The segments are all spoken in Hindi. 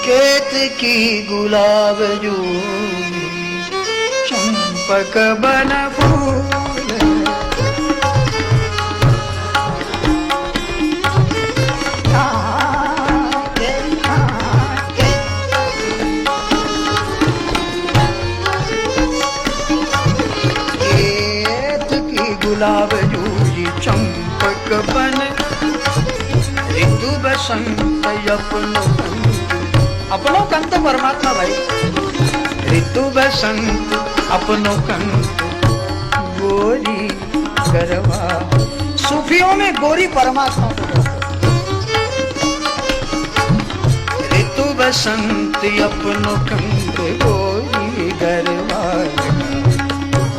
केतकी गुलाब जूही चंपक बन फूल केतकी गुलाब जूही चंपक बन ऋतु बसंत अपनो कंत परमात्मा भाई ऋतु बसंत अपनो कंत गोरी गरबा सूफियों में गोरी परमात्मा ऋतु बसंत अपनो कंत गोरी गरबा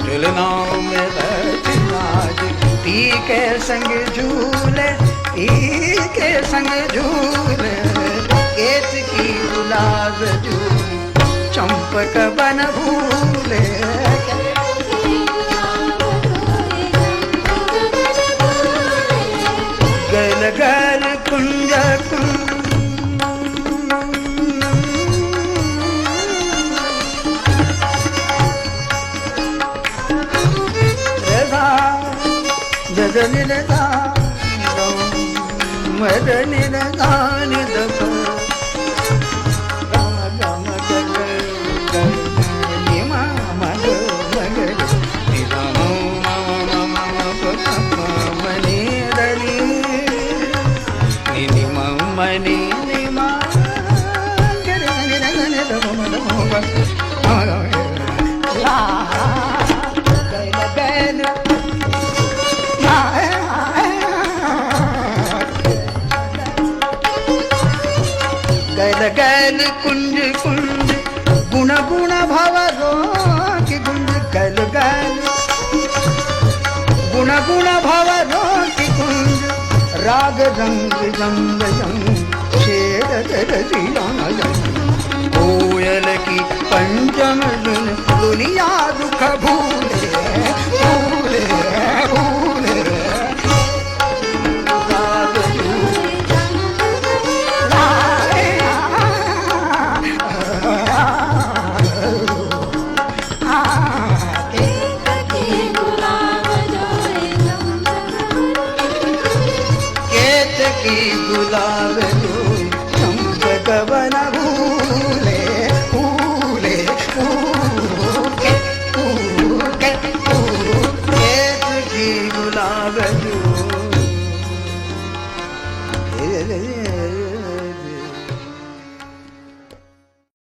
झुलनाओं में नाच पी के संग झूले पी के संग झूले केतकी गुलाब जूही चंपक बन भूले गल गल कुंज जजनि मदनि गानि दप गैल गैल कुंज कुंज गुण गुण भवरो की गुंज गैल गैल गुण गुण भवरो की गुंज राग रंग जंग जंग शेर कोयल की पंचम धुन दुनिया दुख भूले भूले भूले केतकी गुलाब